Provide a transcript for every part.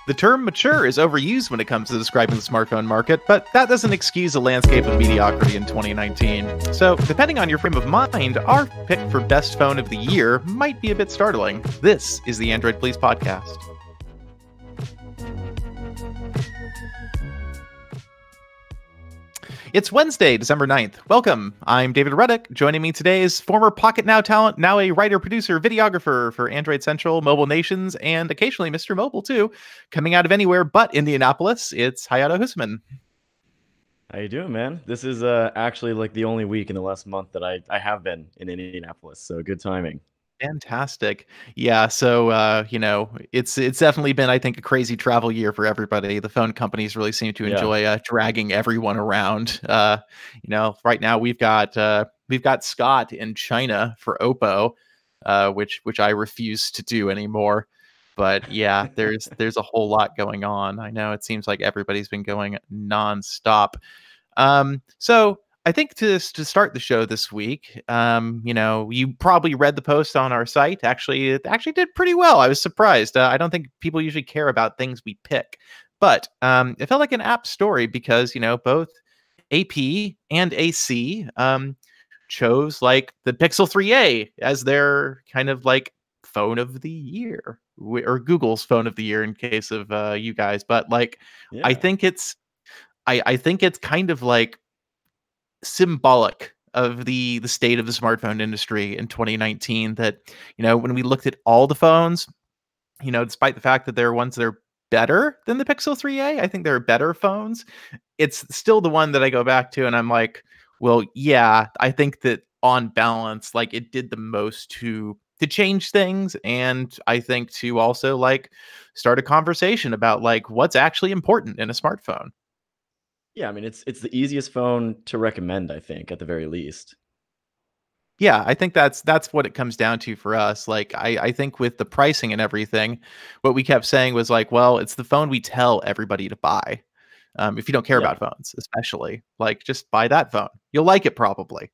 The term mature is overused when it comes to describing the smartphone market, but that doesn't excuse a landscape of mediocrity in 2019. So, depending on your frame of mind, our pick for best phone of the year might be a bit startling. This is the Android Please podcast. It's Wednesday, December 9th. Welcome. I'm David Reddick. Joining me today is former Pocket Now talent, now a writer, producer, videographer for Android Central, Mobile Nations, and occasionally Mr. Mobile too. Coming out of anywhere but Indianapolis, it's Hayato Huseman. How you doing, man? This is actually like the only week in the last month that I have been in Indianapolis, so good timing. Fantastic. Yeah, so it's definitely been, I think, a crazy travel year for everybody. The phone companies really seem to Yeah. enjoy dragging everyone around. Right now we've got Scott in China for Oppo, which I refuse to do anymore. But yeah, there's a whole lot going on. I know it seems like everybody's been going nonstop. So I think to start the show this week, you probably read the post on our site. Actually, it actually did pretty well. I was surprised. I don't think people usually care about things we pick, but it felt like an apt story because both AP and AC chose like the Pixel 3a as their kind of like phone of the year, or Google's phone of the year in case of you guys. But like, I Yeah. think it's I think it's kind of like symbolic of the state of the smartphone industry in 2019, that when we looked at all the phones, despite the fact that there are ones that are better than the Pixel 3a, I think there are better phones, it's still the one that I go back to and I'm like, well, yeah, I think that on balance, like, it did the most to change things, and I think to also like start a conversation about like what's actually important in a smartphone. Yeah, I mean it's the easiest phone to recommend, I think, at the very least. Yeah, I think that's what it comes down to for us. Like, I think with the pricing and everything, what we kept saying was like, well, it's the phone we tell everybody to buy. If you don't care Yeah. about phones, especially, like, just buy that phone. You'll like it probably.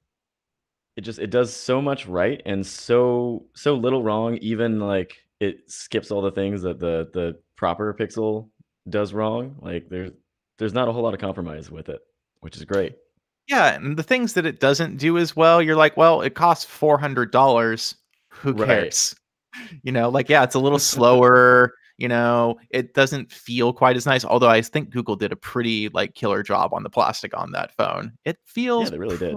It does so much right and so little wrong, even like it skips all the things that the proper Pixel does wrong. Like there's not a whole lot of compromise with it, which is great. Yeah, and the things that it doesn't do as well, you're like, well, it costs $400. Who Right. cares? Like, yeah, it's a little slower. It doesn't feel quite as nice. Although I think Google did a pretty like killer job on the plastic on that phone. It Yeah, feels they really did.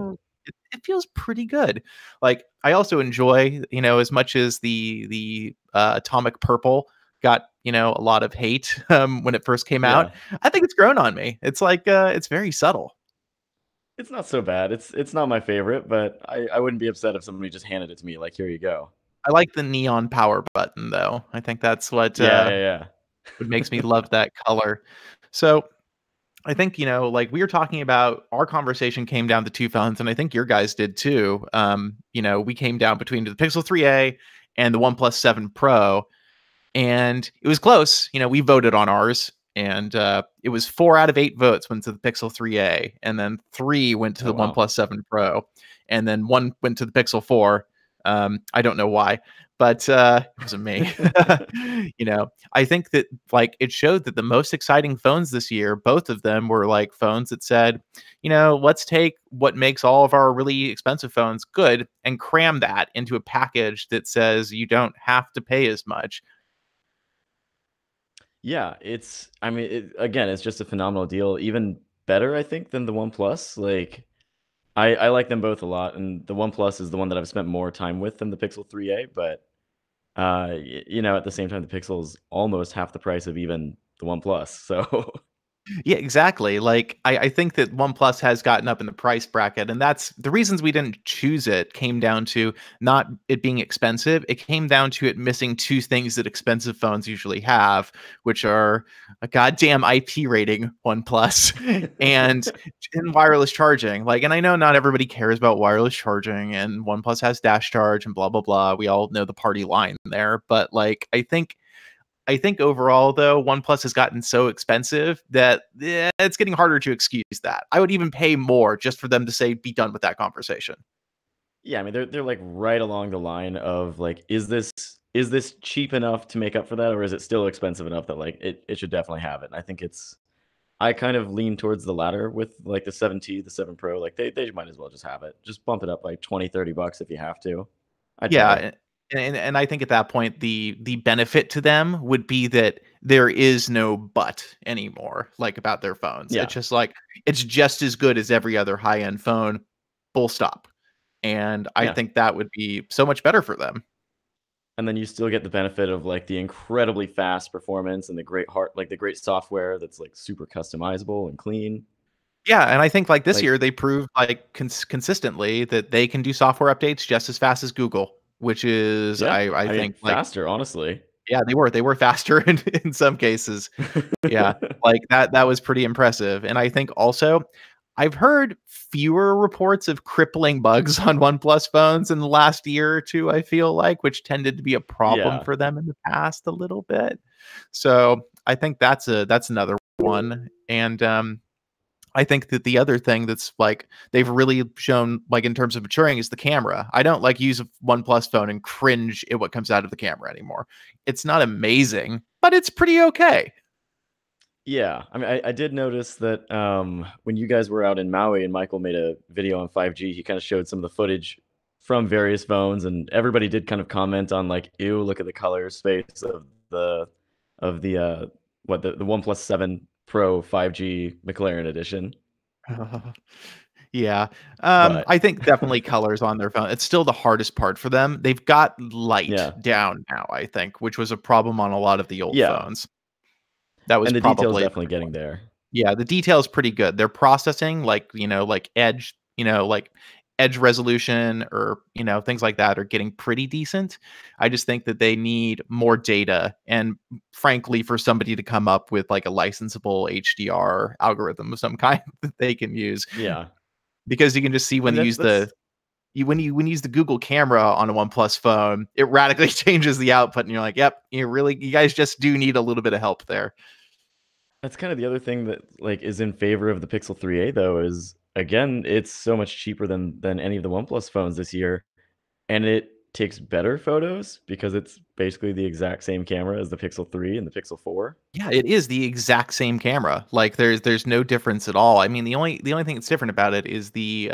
it feels pretty good. Like, I also enjoy, as much as the Atomic Purple got, a lot of hate when it first came out. Yeah. I think it's grown on me. It's like it's very subtle. It's not so bad. It's not my favorite, but I wouldn't be upset if somebody just handed it to me like, "Here you go." I like the neon power button though. I think that's Yeah, yeah, yeah. what makes me love that color. So I think, like, we were talking about, our conversation came down to two phones, and I think your guys did too. We came down between the Pixel 3a and the OnePlus 7 Pro, and it was close. We voted on ours, and it was 4 out of 8 votes went to the Pixel 3a, and then 3 went to Oh, the wow. OnePlus 7 Pro, and then 1 went to the Pixel 4. I don't know why, but it wasn't me. I think that, like, it showed that the most exciting phones this year, both of them were like phones that said, let's take what makes all of our really expensive phones good and cram that into a package that says you don't have to pay as much. Yeah, I mean, again, it's just a phenomenal deal. Even better, I think, than the OnePlus. Like, I like them both a lot, and the OnePlus is the one that I've spent more time with than the Pixel 3a. But at the same time, the Pixel is almost half the price of even the OnePlus. So Yeah, exactly. Like, I think that OnePlus has gotten up in the price bracket, and that's the reasons we didn't choose it came down to not it being expensive. It came down to it missing two things that expensive phones usually have, which are a goddamn IP rating, OnePlus, and wireless charging. Like, and I know not everybody cares about wireless charging, and OnePlus has dash charge and blah blah blah. We all know the party line there, but like, I think overall, though, OnePlus has gotten so expensive that it's getting harder to excuse that. I would even pay more just for them to say, be done with that conversation. yeah, I mean, they're like right along the line of like, is this is this cheap enough to make up for that, or is it still expensive enough that like it should definitely have it? And I think it's I kind of lean towards the latter with like the 7T, the 7 Pro. Like they might as well just have it. Just bump it up like 20, $30 if you have to. I'd Yeah, pay. and I think at that point the benefit to them would be that there is no but anymore, like, about their phones. It's Yeah. just like it's just as good as every other high-end phone, full stop. And I Yeah. think that would be so much better for them. And then you still get the benefit of like the incredibly fast performance and the great heart like the great software that's like super customizable and clean. Yeah, and I think, like, this Like, year, they proved, like, consistently that they can do software updates just as fast as Google, which is, yeah, I I mean think, like, faster, honestly. yeah, they were faster in some cases. Yeah, like, that was pretty impressive, and I think also I've heard fewer reports of crippling bugs on OnePlus phones in the last year or 2, I feel like, which tended to be a problem Yeah. for them in the past a little bit. So, I think that's another one, and, I think that the other thing that's, like, they've really shown, like, in terms of maturing is the camera. I don't, like, use a OnePlus phone and cringe at what comes out of the camera anymore. It's not amazing, but it's pretty okay. Yeah, I mean, I did notice that when you guys were out in Maui and Michael made a video on 5G, he kind of showed some of the footage from various phones, and everybody did kind of comment on like, "Ew, look at the color space of the what the OnePlus 7 Pro 5G McLaren edition." Yeah. But I think definitely colors on their phone. It's still the hardest part for them. They've got light yeah, down now, I think, which was a problem on a lot of the old yeah, phones. That was and the detail's probably definitely getting there. Yeah, the detail's pretty good. Their processing, like, like like edge resolution or, things like that are getting pretty decent. I just think that they need more data and frankly for somebody to come up with like a licensable HDR algorithm of some kind that they can use Yeah, because you can just see I when mean they use that's when you use the Google camera on a OnePlus phone, it radically changes the output and you're like, "Yep, you guys just do need a little bit of help there." That's kind of the other thing that, like, is in favor of the Pixel 3a though is, again, it's so much cheaper than any of the OnePlus phones this year, and it takes better photos because it's basically the exact same camera as the Pixel 3 and the Pixel 4. Yeah, it is the exact same camera. Like there's no difference at all. I mean, the only thing that's different about it is the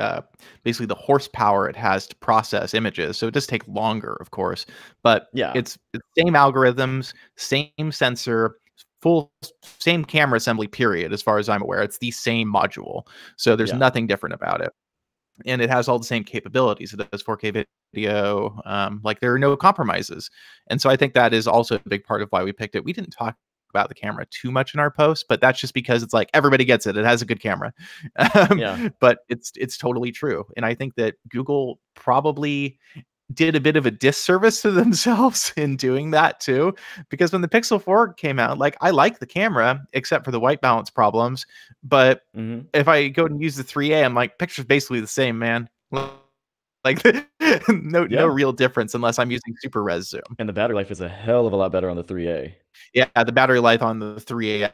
basically the horsepower it has to process images. So it does take longer, of course, but Yeah, it's same algorithms, same sensor, full same camera assembly period as far as I'm aware. It's the same module. So there's yeah. nothing different about it. And it has all the same capabilities. It does 4K video. Like there are no compromises. And so I think that is also a big part of why we picked it. We didn't talk about the camera too much in our post, but that's just because it's like everybody gets it. It has a good camera. Yeah. But it's totally true. And I think that Google probably did a bit of a disservice to themselves in doing that too. Because when the Pixel 4 came out, like I like the camera, except for the white balance problems. But Mhm. if I go and use the 3A, I'm like, picture's basically the same, man. Like no Yeah, real difference unless I'm using super res zoom. and the battery life is a hell of a lot better on the 3a. Yeah, the battery life on the 3A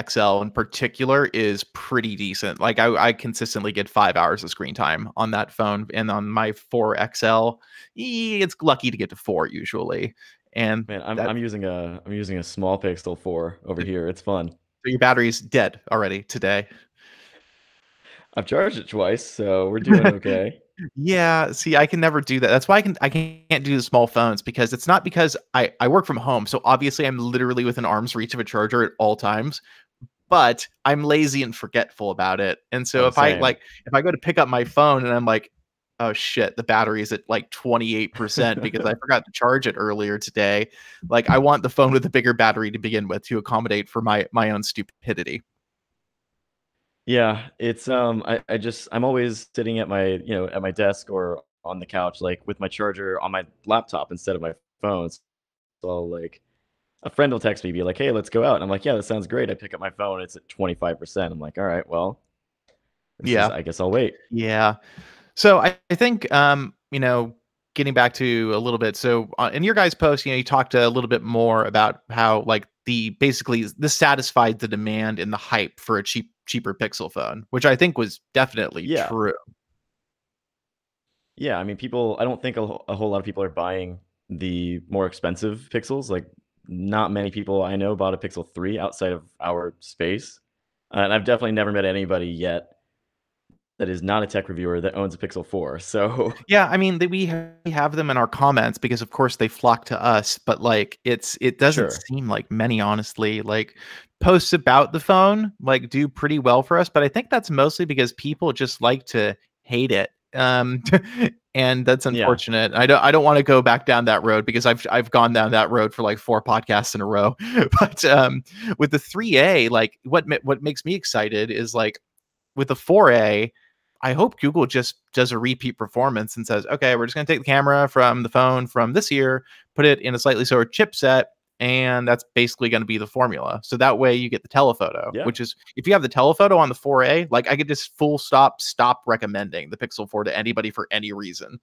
XL in particular is pretty decent. Like I consistently get 5 hours of screen time on that phone, and on my 4 XL, it's lucky to get to 4 usually. And Man, that I'm using a small Pixel 4 over here, it's fun. so your battery's dead already today. I've charged it twice, so we're doing okay. Yeah, see, I can never do that. That's why I can't do the small phones because it's not because I work from home, so obviously I'm literally within arm's reach of a charger at all times, but I'm lazy and forgetful about it. And so Oh, same. if I go to pick up my phone and I'm like, "Oh shit, the battery is at like 28% because I forgot to charge it earlier today." Like I want the phone with a bigger battery to begin with to accommodate for my own stupidity. Yeah, it's, I just I'm always sitting at my, at my desk or on the couch, like, with my charger on my laptop instead of my phone. So I'll, like a friend will text me, be like, "Hey, let's go out." And I'm like, "Yeah, that sounds great." I pick up my phone, it's at 25%. I'm like, "All right, well, Yeah. I guess I'll wait." Yeah. So I think getting back to a little bit. So in your guys' post, you talked a little bit more about how like the basically this satisfied the demand and the hype for a cheaper Pixel phone, which I think was definitely Yeah. true. Yeah, I mean, people I don't think a whole lot of people are buying the more expensive Pixels. Like, not many people I know bought a Pixel 3 outside of our space, and I've definitely never met anybody yet that is not a tech reviewer that owns a Pixel 4. So Yeah, I mean, we have them in our comments because of course they flock to us, but like it doesn't sure. seem like many honestly. Like posts about the phone like do pretty well for us, but I think that's mostly because people just like to hate it. And that's Yeah. unfortunate. I don't want to go back down that road because I've gone down that road for like 4 podcasts in a row. But with the 3A, like what makes me excited is like with the 4A, I hope Google just does a repeat performance and says, okay, we're just going to take the camera from the phone from this year, put it in a slightly slower chipset, and that's basically going to be the formula. So that way you get the telephoto, Yeah. which is if you have the telephoto on the 4A, like I could just full stop recommending the Pixel 4 to anybody for any reason.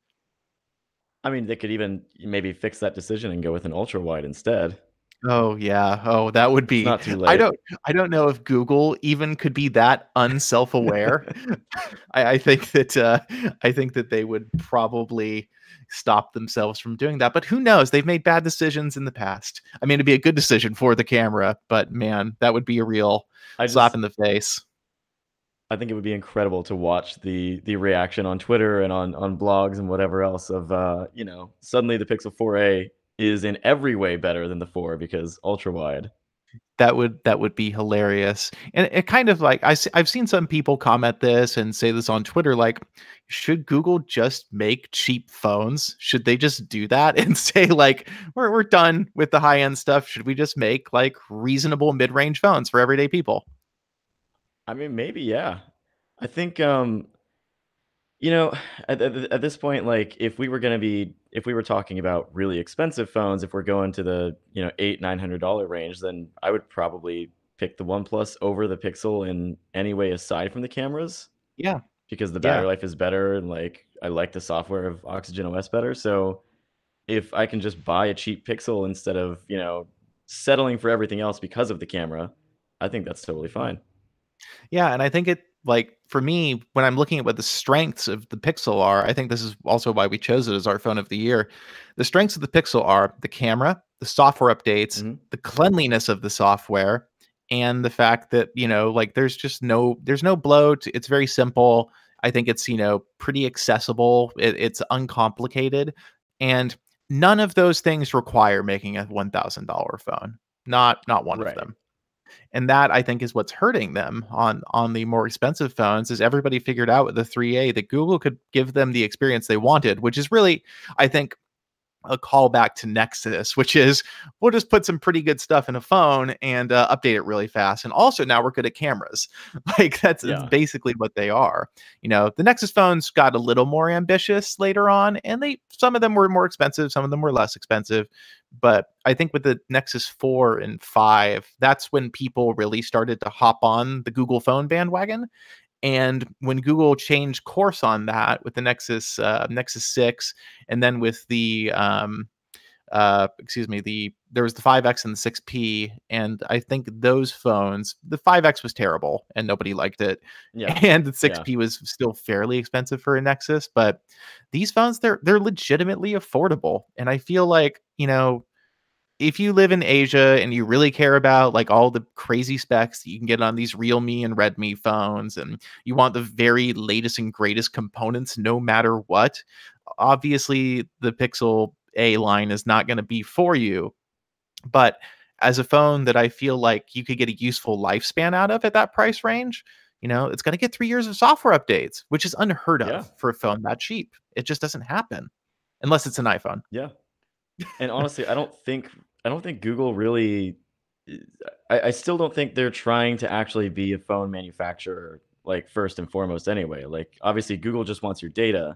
I mean, they could even maybe fix that decision and go with an ultra wide instead. Oh yeah. Oh, that would It's be not too I late. don't I don't know if Google even could be that unself-aware. I think that they would probably stop themselves from doing that. But who knows? They've made bad decisions in the past. I mean, it'd be a good decision for the camera, but man, that would be a real I slap just in the face. I think it would be incredible to watch the reaction on Twitter and on blogs and whatever else of suddenly the Pixel 4a is in every way better than the 4 because ultra wide. That would be hilarious. And it kind of like I've seen some people comment this and say this on Twitter, like, should Google just make cheap phones? Should they just do that and say like we're done with the high end stuff? Should we just make like reasonable mid range phones for everyday people? I mean, maybe, yeah. I think you know, at this point, like if we were talking about really expensive phones, if we're going to the $800-900 range, then I would probably pick the OnePlus over the Pixel in any way aside from the cameras Yeah, because the yeah. battery life is better and like I like the software of Oxygen OS better. So if I can just buy a cheap Pixel instead of settling for everything else because of the camera, I think that's totally fine. Yeah, and I think it like for me when I'm looking at what the strengths of the Pixel are, I think this is also why we chose it as our phone of the year. The strengths of the Pixel are the camera, the software updates, Hmm. the cleanliness of the software, and the fact that, like there's no bloat. It's very simple. I think it's, pretty accessible. It's uncomplicated. And none of those things require making a $1,000 phone. Not one of Right. them. And that I think is what's hurting them on the more expensive phones is everybody figured out with the 3A that Google could give them the experience they wanted, which is really, I think, a callback to Nexus, which is we'll just put some pretty good stuff in a phone and update it really fast. And also now we're good at cameras. Like that's Yeah. basically what they are. The Nexus phones got a little more ambitious later on, and some of them were more expensive, some of them were less expensive. But I think with the Nexus 4 and 5, that's when people really started to hop on the Google phone bandwagon. And when Google changed course on that with the Nexus 6, and then with there was the 5X and the 6P, and I think those phones, the 5X was terrible and nobody liked it, Yeah. and the Yeah. 6P was still fairly expensive for a Nexus, but these phones they're legitimately affordable, and I feel like if you live in Asia and you really care about like all the crazy specs that you can get on these Realme and Redmi phones, and you want the very latest and greatest components no matter what, obviously the Pixel A line is not going to be for you. But as a phone that I feel like you could get a useful lifespan out of at that price range, it's going to get 3 years of software updates, which is unheard Yeah. of for a phone that cheap. It just doesn't happen unless it's an iPhone. Yeah. And honestly, I don't think Google really I still don't think they're trying to actually be a phone manufacturer, like, first and foremost anyway. Like, obviously, Google just wants your data.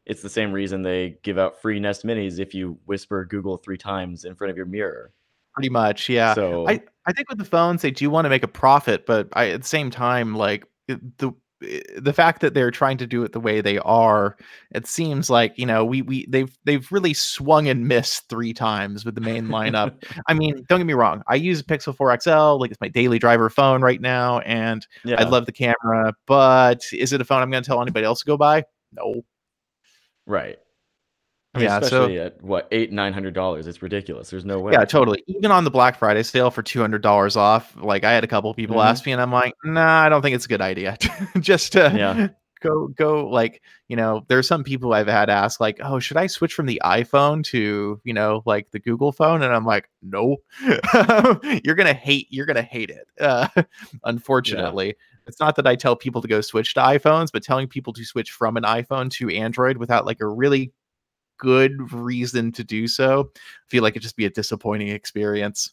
It's the same reason they give out free Nest Minis if you whisper Google 3 times in front of your mirror. Pretty much, yeah. I So, I think with the phones, they do wanna make a profit, but at the same time, like, the fact that they're trying to do it the way they are, it seems like, they've really swung and missed 3 times with the main lineup. I mean, don't get me wrong, I use a Pixel 4 XL, like, it's my daily driver phone right now, and I yeah, love the camera, but is it a phone I'm gonna tell anybody else to go buy? No. right. I mean, Yeah, so especially at what, $800-900. It's ridiculous. There's no yeah, way. totally. Even on the Black Friday sale for $200 off, like, I had a couple people Hmm. ask me, and I'm like, "Nah, I don't think it's a good idea." Just Yeah. to go like, there's some people I've had ask, like, "Oh, should I switch from the iPhone to, like, the Google phone?" And I'm like, "No." You're gonna hate it, Yeah. unfortunately. It's not that I tell people to go switch to iPhones, but telling people to switch from an iPhone to Android without, like, a really good reason to do so, I feel like it'd just be a disappointing experience.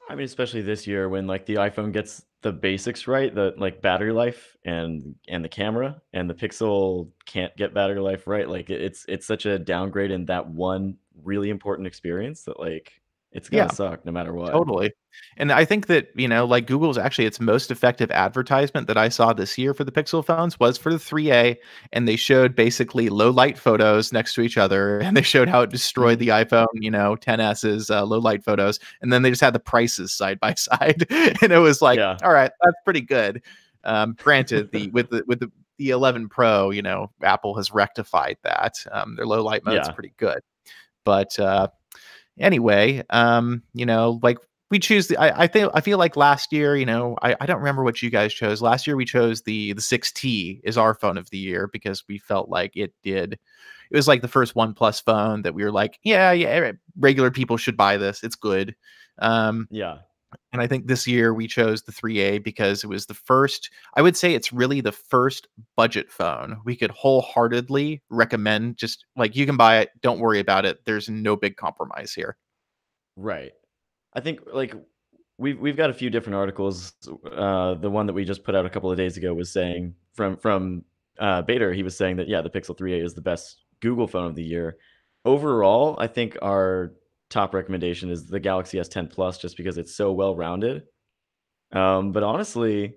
I mean, especially this year when like the iPhone gets the basics right, the like battery life and the camera, and the Pixel can't get battery life right. Like it's such a downgrade in that one really important experience that like it's gonna Yeah, suck no matter what. totally. And I think that, like Google's actually its most effective advertisement that I saw this year for the Pixel phones was for the 3A, and they showed basically low light photos next to each other, and they showed how it destroyed Mhm. the iPhone, 10s's low light photos, and then they just had the prices side by side, and it was like, Yeah. all right, that's pretty good. Granted, the 11 Pro, Apple has rectified that. Their low light mode's Yeah. pretty good, but anyway, like we choose I feel like last year, I don't remember what you guys chose. Last year we chose the 6T is our phone of the year because we felt like it was like the first OnePlus phone that we were like, yeah, yeah, regular people should buy this. It's good. Um, Yeah. and I think this year we chose the 3A because it was the first, I would say it's really the first budget phone we could wholeheartedly recommend. Just like you can buy it, don't worry about it. There's no big compromise here. Right. I think like we've got a few different articles. The one that we just put out a couple of days ago was saying from Bader, he was saying that yeah, the Pixel 3a is the best Google phone of the year. Overall, I think our top recommendation is the Galaxy S10 Plus, just because it's so well rounded. But honestly,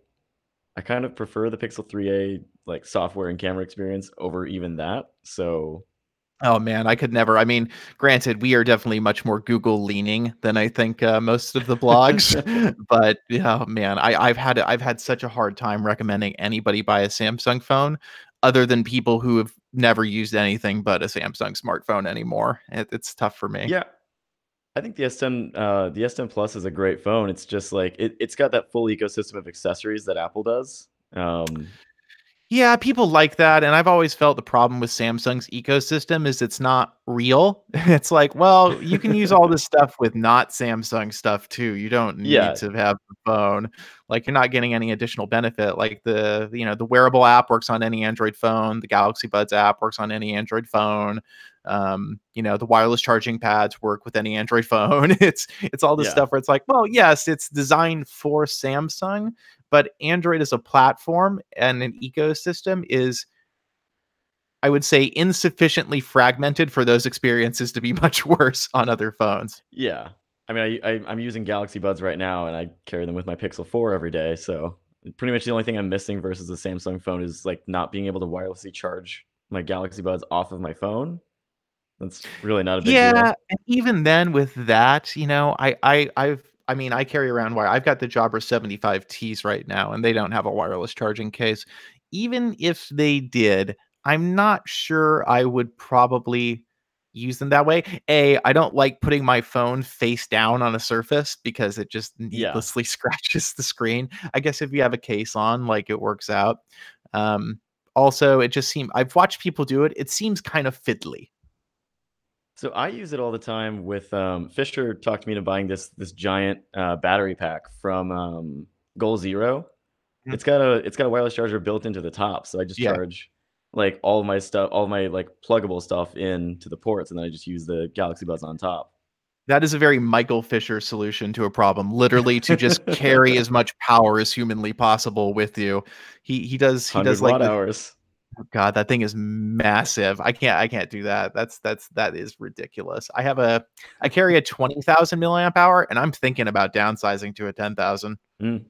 I kind of prefer the Pixel 3a like software and camera experience over even that. So Oh man, I could never. I mean, granted, we are definitely much more Google leaning than I think most of the blogs, but yeah, man, I've had such a hard time recommending anybody buy a Samsung phone, other than people who have never used anything but a Samsung smartphone anymore. It's tough for me. yeah, I think the S10 Plus is a great phone. It's just like it's got that full ecosystem of accessories that Apple does. Yeah, people like that, and I've always felt the problem with Samsung's ecosystem is it's not real. It's like, well, you can use all this stuff with not Samsung stuff too. You don't need Yeah, to have the phone. Like you're not getting any additional benefit. Like the wearable app works on any Android phone. The Galaxy Buds app works on any Android phone. The wireless charging pads work with any Android phone. It's all this yeah, stuff where it's like, well, yes, it's designed for Samsung, but Android as a platform and an ecosystem is, I would say, insufficiently fragmented for those experiences to be much worse on other phones. yeah. I mean, I'm using Galaxy Buds right now, and I carry them with my Pixel 4 every day. So pretty much the only thing I'm missing versus the Samsung phone is like not being able to wirelessly charge my Galaxy Buds off of my phone. That's really not a big Yeah, deal. and even then with that, I mean, I carry around wire. I've got the Jabra 75Ts right now, and they don't have a wireless charging case. Even if they did, I'm not sure I would probably use them that way. I don't like putting my phone face down on a surface because it just Yeah. needlessly scratches the screen. I guess if you have a case on, like it works out. Um, Also, it just seems I've watched people do it. It seems kind of fiddly. So I use it all the time with Fisher talked me into buying this giant battery pack from Goal Zero. Mm, It's got a wireless charger built into the top, so I just yeah. charge like all of my stuff, all of my like pluggable stuff into the ports, and then I just use the Galaxy Buds on top. That is a very Michael Fisher solution to a problem, literally to just carry as much power as humanly possible with you. He does 100 like watt the hours. oh god, that thing is massive. I can't do that. That is ridiculous. I carry a 20,000 milliamp hour and I'm thinking about downsizing to a 10,000. Mm.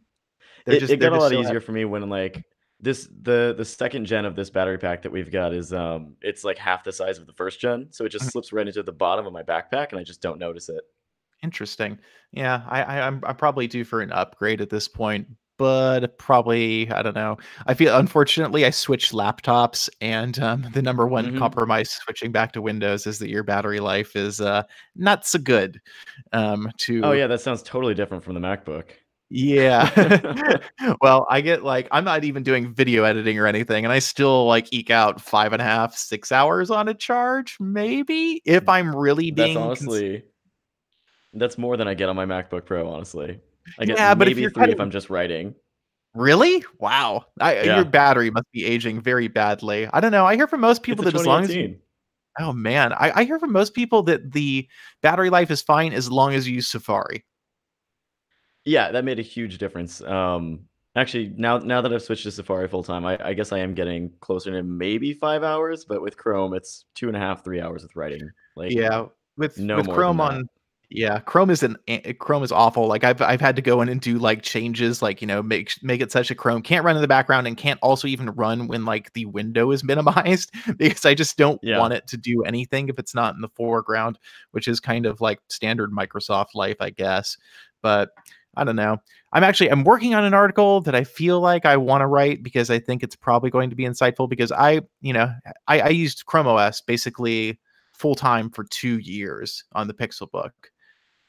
It They're got a just lot so easier for me when like the second gen of this battery pack that we've got is it's like half the size of the first gen, so it just slips right into the bottom of my backpack, and I just don't notice it. interesting. Yeah, I'm probably due for an upgrade at this point. but probably, I don't know. I feel, unfortunately, I switched laptops, and the number one Mhm. compromise switching back to Windows is that your battery life is not so good. Oh, To yeah, that sounds totally different from the MacBook. Yeah. Well, I get like, I'm not even doing video editing or anything, and I still like eke out 5.5, 6 hours on a charge, maybe if I'm really That's being honestly that's more than I get on my MacBook Pro, honestly. I get yeah, but if maybe you're 3 if cutting I'm just writing. really? Wow. Your Yeah. battery must be aging very badly. I don't know. I hear from most It's people a that as long as you 2018. oh man, I hear from most people that the battery life is fine as long as you use Safari. Yeah, that made a huge difference. Actually, now that I've switched to Safari full time, I guess I am getting closer to maybe 5 hours, but with Chrome, it's 2.5, 3 hours with writing, like, Yeah, no with more than Chrome that. on yeah, Chrome is awful. Like I've had to go in and do like changes, like make it such that Chrome can't run in the background and can't also even run when like the window is minimized because I just don't Yeah. want it to do anything if it's not in the foreground, which is kind of like standard Microsoft life, I guess. But I don't know. I'm working on an article that I feel like I want to write because I think it's probably going to be insightful because I used Chrome OS basically full time for 2 years on the Pixelbook.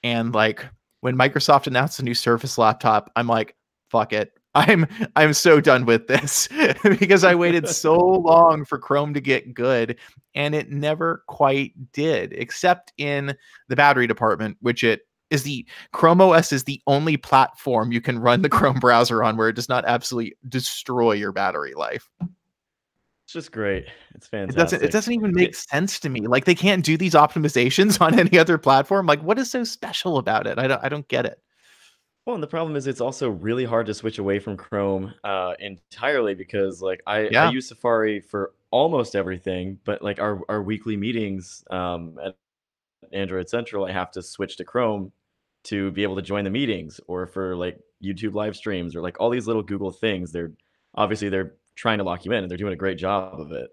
And like when Microsoft announced a new Surface laptop, I'm like, fuck it. I'm so done with this because I waited so long for Chrome to get good and it never quite did, except in the battery department, which it is the Chrome OS is the only platform you can run the Chrome browser on where it does not absolutely destroy your battery life. It's just great. It's It fantastic. doesn't even make It sense to me. Like, they can't do these optimizations on any other platform. Like, what is so special about it? I don't get it. Well, and the problem is it's also really hard to switch away from Chrome, entirely because, like, I Yeah. use Safari for almost everything, but, like, our weekly meetings, at Android Central, I have to switch to Chrome to be able to join the meetings or for, like, YouTube live streams or, like, all these little Google things. They're trying to lock you in, and they're doing a great job of it.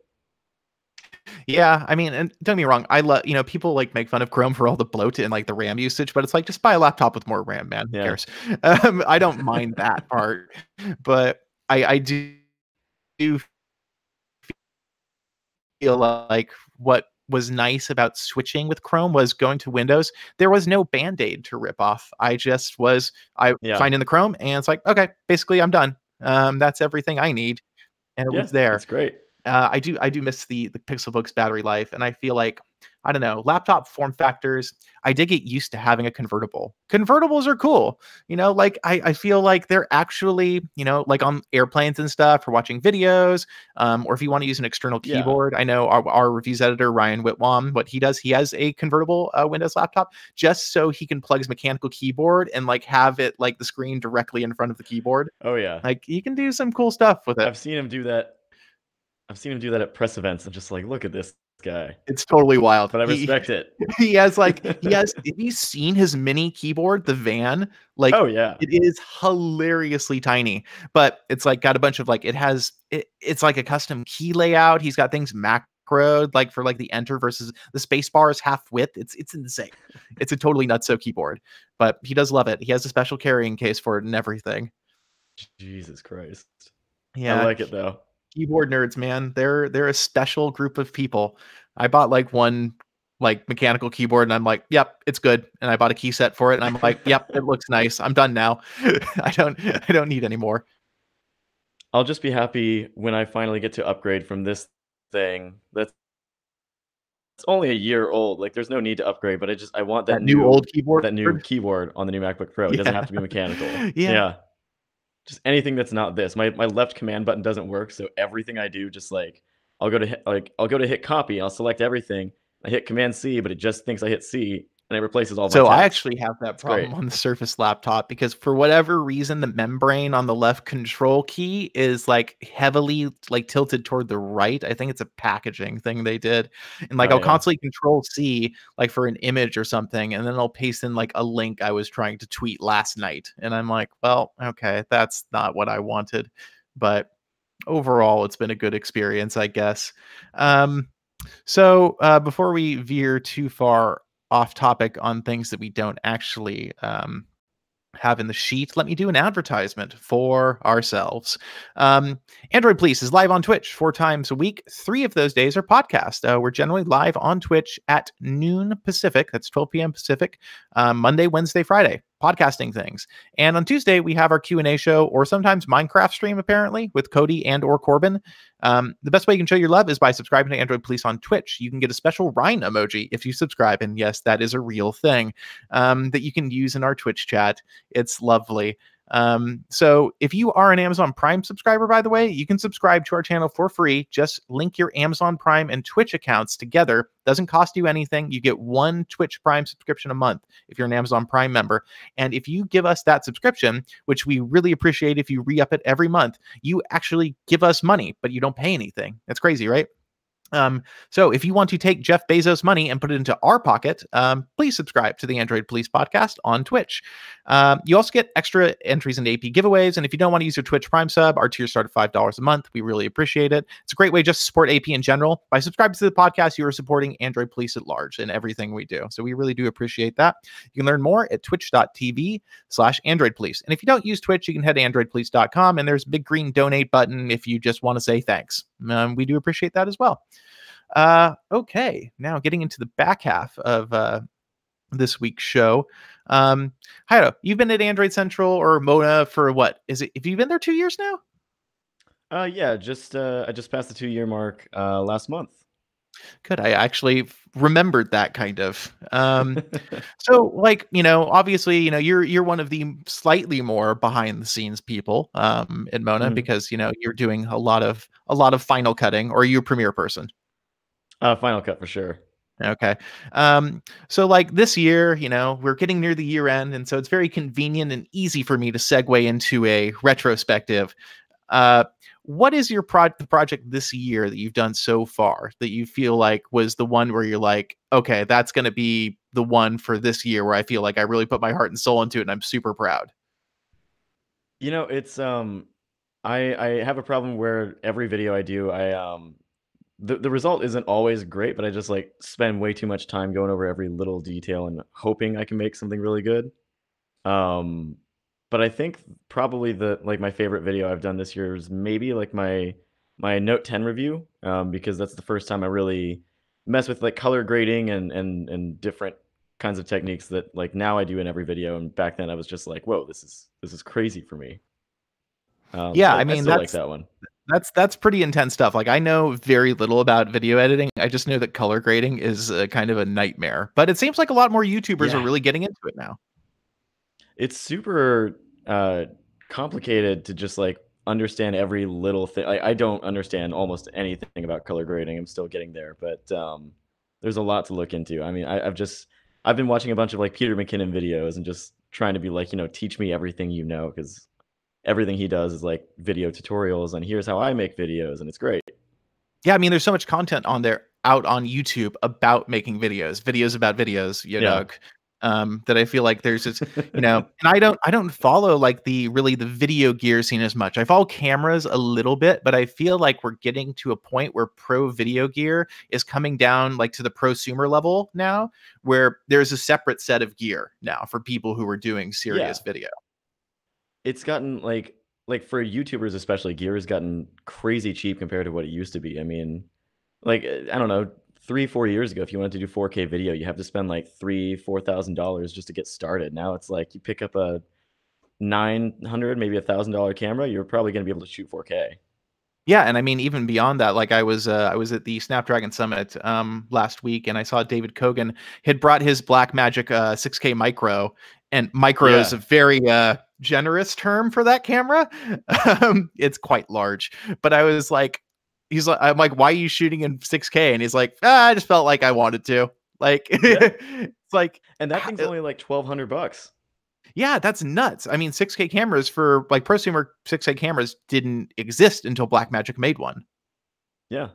Yeah, I mean, and don't get me wrong, I love people, like, make fun of Chrome for all the bloat and, like, the RAM usage, but it's like, just buy a laptop with more RAM, man. Who Yeah. cares? I don't mind that part, but I do feel like what was nice about switching with Chrome was going to Windows. There was no Band-Aid to rip off. I Yeah. signed in the Chrome and it's like, okay, basically I'm done. That's everything I need. And it Yeah, was there. it's great. I do miss the Pixelbook's battery life, and I feel like I don't know laptop form factors. I did get used to having a convertible. Convertibles are cool, Like I feel like they're actually like on airplanes and stuff for watching videos, or if you want to use an external Yeah. keyboard. I know our reviews editor Ryan Whitwam, what he does, he has a convertible Windows laptop just so he can plug his mechanical keyboard and like have it like the screen directly in front of the keyboard. Oh, yeah. Like you can do some cool stuff with it. I've seen him do that I've seen him do that at press events. I'm just like, "Look at this guy." It's totally wild. But I He respect it. he has have you seen his mini keyboard, the Van? Like, Oh, yeah. it is hilariously tiny, but it's, like, got a bunch of, like it's like a custom key layout. He's got things macroed, like, for, like, the enter versus the space bar is half width. It's insane. It's a totally nutso keyboard, but he does love it. He has a special carrying case for it and everything. Jesus Christ. I Yeah. like it, though. Keyboard nerds, man. They're a special group of people. I bought like one like mechanical keyboard and I'm like, "Yep, it's good." And I bought a key set for it and I'm like, "Yep, it looks nice. I'm done now. I don't need any more." I'll just be happy when I finally get to upgrade from this thing that's only a year old. Like, there's no need to upgrade, but I want That new old keyboard. that new keyboard on the new MacBook Pro. It doesn't Yeah. have to be mechanical. Yeah. Yeah. Just anything that's not this. My left command button doesn't work, so everything I do just, like I'll go to hit copy, I'll select everything, I hit Command C, but it just thinks I hit C, and it replaces all my So I text. actually have that It's great. problem on the Surface laptop because for whatever reason, the membrane on the left control key is like heavily like tilted toward the right. I think it's a packaging thing they did. And like Oh, I'll yeah. constantly control C like for an image or something, and then I'll paste in like a link I was trying to tweet last night. And I'm like, well, okay, that's not what I wanted. But overall, it's been a good experience, I guess. Um, so before we veer too far off topic on things that we don't actually have in the sheet, let me do an advertisement for ourselves. Um, Android Police is live on Twitch 4 times a week. 3 of those days are podcast. We're generally live on Twitch at noon Pacific. That's 12 p.m. Pacific, Monday, Wednesday, Friday, podcasting things. And on Tuesday, we have our Q&A show, or sometimes Minecraft stream, apparently, with Cody and or Corbin. The best way you can show your love is by subscribing to Android Police on Twitch. You can get a special Rhine emoji if you subscribe. And yes, that is a real thing that you can use in our Twitch chat. It's lovely. So if you are an Amazon Prime subscriber, by the way, you can subscribe to our channel for free. Just link your Amazon Prime and Twitch accounts together. Doesn't cost you anything. You get 1 Twitch Prime subscription a month if you're an Amazon Prime member. And if you give us that subscription, which we really appreciate if you re-up it every month, you actually give us money, but you don't pay anything. That's crazy, right? So if you want to take Jeff Bezos' money and put it into our pocket, please subscribe to the Android Police podcast on Twitch. You also get extra entries into AP giveaways. And if you don't want to use your Twitch Prime sub, our tiers start at $5 a month. We really appreciate it. It's a great way just to support AP in general. By subscribing to the podcast, you are supporting Android Police at large in everything we do. So we really do appreciate that. You can learn more at twitch.tv/Android Police. And if you don't use Twitch, you can head to androidpolice.com, and there's a big green donate button if you just want to say thanks. We do appreciate that as well. Okay, now getting into the back half of this week's show. Hayato, you've been at Android Central or Mona for what? Have you been there 2 years now? Yeah, I just passed the 2-year mark last month. Good. I actually remembered that kind of. So like, obviously, you're one of the slightly more behind the scenes people at Mona because, you're doing a lot of final cutting, or are you a Premiere person? Final Cut for sure. Okay. So like this year, we're getting near the year end, and so it's very convenient and easy for me to segue into a retrospective. What is your project this year that you've done so far that you feel like was the one where you're like, okay, that's going to be the one for this year where I feel like I really put my heart and soul into it and I'm super proud? It's I have a problem where every video I do, the result isn't always great, but I just like spend way too much time going over every little detail and hoping I can make something really good. But I think probably my favorite video I've done this year is maybe like my Note 10 review, because that's the first time I really mess with like color grading and different kinds of techniques that like now I do in every video, and back then I was just like, whoa, this is crazy for me. Yeah, So I mean, still like that one. That's pretty intense stuff. Like, I know very little about video editing. I just know that color grading is kind of a nightmare. But it seems like a lot more YouTubers are Yeah. really getting into it now. It's super complicated to just like understand every little thing. I don't understand almost anything about color grading. I'm still getting there, but there's a lot to look into. I mean, I've been watching a bunch of like Peter McKinnon videos and just trying to be like, teach me everything because everything he does is like video tutorials and here's how I make videos, and it's great. Yeah, I mean, there's so much content out on YouTube about making videos about videos, Yeah. that I feel like there's this, and I don't follow like the video gear scene as much. I follow cameras a little bit, but I feel like we're getting to a point where pro video gear is coming down like to the prosumer level now, where there's a separate set of gear now for people who are doing serious video. It's gotten like for YouTubers especially, gear has gotten crazy cheap compared to what it used to be. I mean, like I don't know, 3-4 years ago, if you wanted to do 4K video, you have to spend like $3,000-$4,000 just to get started. Now it's like you pick up a $900, maybe $1,000 camera, you're probably going to be able to shoot 4K. Yeah, and I mean, even beyond that, like I was at the Snapdragon Summit last week, and I saw David Kogan had brought his Blackmagic 6K Micro, and micro is a very generous term for that camera. It's quite large, but I was like, I'm like, why are you shooting in 6K? And he's like, I just felt like I wanted to. Like, it's like, and that thing's only like $1,200. Yeah, that's nuts. I mean, 6K cameras for like prosumer 6K cameras didn't exist until Blackmagic made one. Yeah.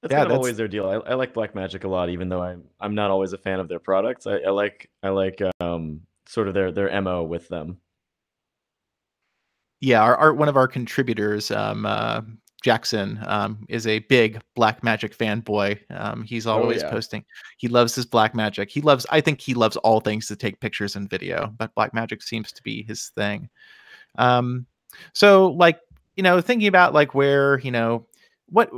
That's kind of always their deal. I like Blackmagic a lot, even though I'm not always a fan of their products. I like sort of their MO with them. Yeah, one of our contributors, Jackson, is a big Black Magic fanboy. He's Oh always yeah. posting. He loves his Black Magic. I think he loves all things to take pictures and video, but Black Magic seems to be his thing. Um, so like, thinking about like where, what,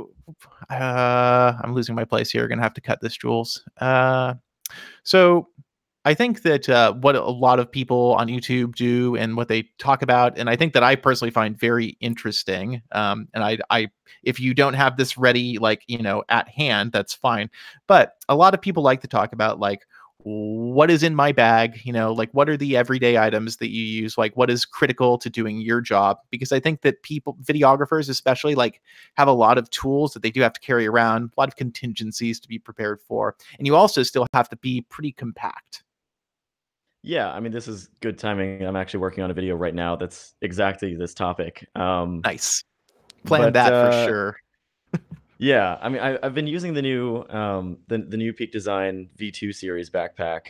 I'm losing my place here. Gonna have to cut this, Jules. So I think that what a lot of people on YouTube do and what they talk about, and I think that I personally find very interesting. And if you don't have this ready, like, at hand, that's fine. But a lot of people like to talk about like, what is in my bag, like what are the everyday items that you use, like what is critical to doing your job, because I think that people, videographers especially, like have a lot of tools that they do have to carry around, a lot of contingencies to be prepared for, and you also still have to be pretty compact. Yeah, I mean, this is good timing. I'm actually working on a video right now that's exactly this topic. Nice. Plan But that for sure. yeah, I mean, I've been using the new Peak Design V2 series backpack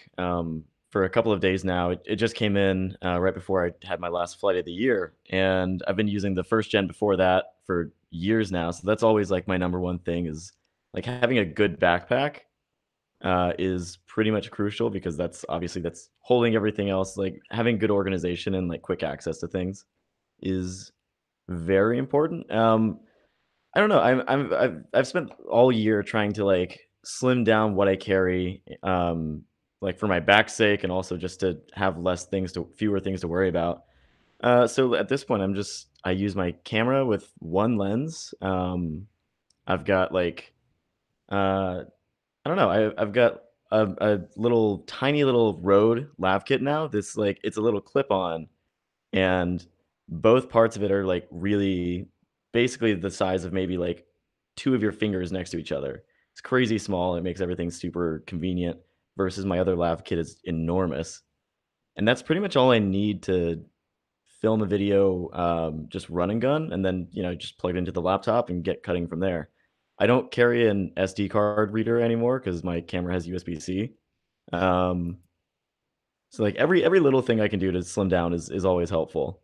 for a couple of days now. It just came in right before I had my last flight of the year, and I've been using the first gen before that for years now. So that's always like my number one thing is like having a good backpack is pretty much crucial because that's holding everything else. Like having good organization and like quick access to things is very important. I don't know. I've spent all year trying to like slim down what I carry, like for my back's sake, and also just to have fewer things to worry about. So at this point, I use my camera with one lens. I've got like I don't know. I've got a little tiny little Rode lav kit now. This like it's a little clip on, and both parts of it are like really basically the size of maybe like two of your fingers next to each other. It's crazy small. It makes everything super convenient. Versus my other lav kit is enormous, and that's pretty much all I need to film a video, just run and gun, and then just plug it into the laptop and get cutting from there. I don't carry an SD card reader anymore because my camera has USB-C. Um, so like every little thing I can do to slim down is always helpful.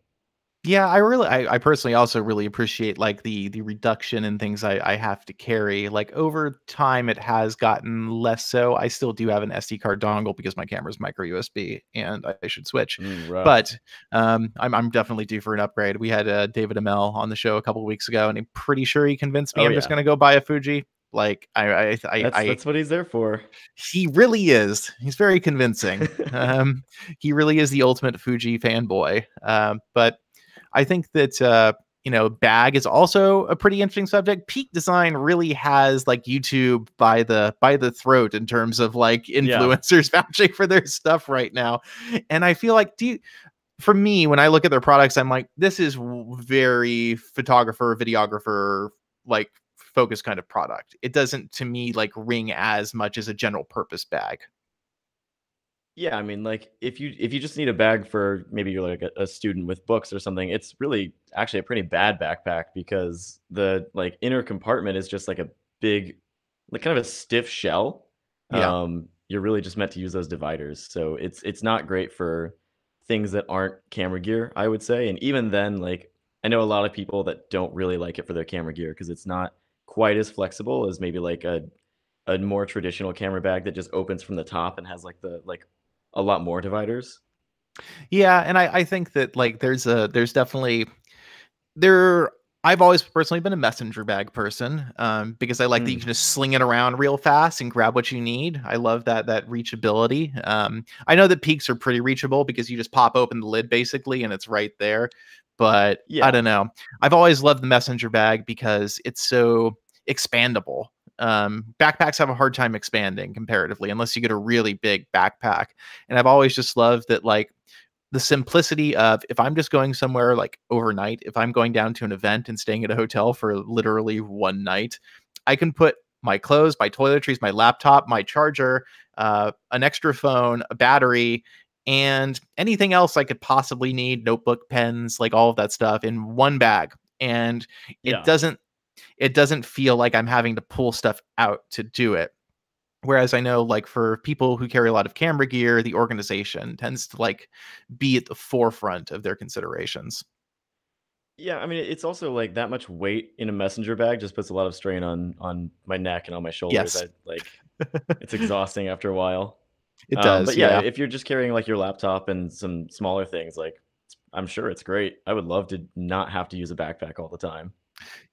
Yeah, I personally also really appreciate like the reduction in things I have to carry. Like over time, it has gotten less so. I still do have an SD card dongle because my camera's micro USB, and I should switch. Rough. But I'm definitely due for an upgrade. We had David Amell on the show a couple of weeks ago, and I'm pretty sure he convinced me Oh I'm just yeah, gonna go buy a Fuji. Like that's what he's there for. he really is. He's very convincing. He really is the ultimate Fuji fanboy. But I think that bag is also a pretty interesting subject. Peak Design really has like YouTube by the throat in terms of like Yeah. influencers vouching for their stuff right now. And I feel like for me, when I look at their products, I'm like, this is very photographer, videographer, like focus kind of product. It doesn't to me like ring as much as a general purpose bag. Yeah, I mean, like if you just need a bag for maybe you're like a student with books or something, it's really actually a pretty bad backpack because the like inner compartment is just like a big, like kind of a stiff shell. Yeah. You're really just meant to use those dividers, so it's not great for things that aren't camera gear, I would say. And even then, like I know a lot of people that don't really like it for their camera gear because it's not quite as flexible as maybe like a more traditional camera bag that just opens from the top and has like the like a lot more dividers. Yeah, and I think that like there's definitely there I've always personally been a messenger bag person, because I like that you Mm, can just sling it around real fast and grab what you need. I love that reachability. I know that peaks are pretty reachable because you just pop open the lid basically and it's right there. But I yeah. don't know. I've always loved the messenger bag because it's so expandable. Backpacks have a hard time expanding comparatively unless you get a really big backpack. And I've always just loved that like the simplicity of if I'm just going somewhere like overnight, if I'm going down to an event and staying at a hotel for literally one night, I can put my clothes, my toiletries, my laptop, my charger, an extra phone, a battery, and anything else I could possibly need, notebook, pens, like all of that stuff in one bag. And it Yeah. doesn't it doesn't feel like I'm having to pull stuff out to do it. Whereas I know, like, for people who carry a lot of camera gear, the organization tends to, like, be at the forefront of their considerations. Yeah, I mean, it's also like that much weight in a messenger bag just puts a lot of strain on my neck and on my shoulders. Yes, I like it's exhausting after a while. it But does. yeah, Yeah. if you're just carrying like your laptop and some smaller things, like I'm sure it's great. I would love to not have to use a backpack all the time.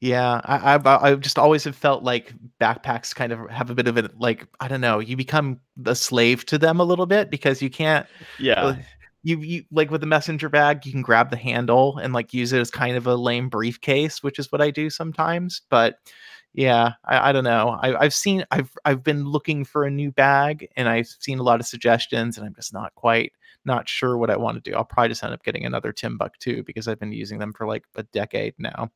Yeah, I've just always have felt like backpacks kind of have a bit of a like, I don't know, you become the slave to them a little bit because you can't uh, Yeah, you like with the messenger bag, you can grab the handle and like use it as kind of a lame briefcase, which is what I do sometimes. But yeah, I don't know. I've been looking for a new bag and I've seen a lot of suggestions and I'm just not sure what I want to do. I'll probably just end up getting another Timbuk2 because I've been using them for like a decade now.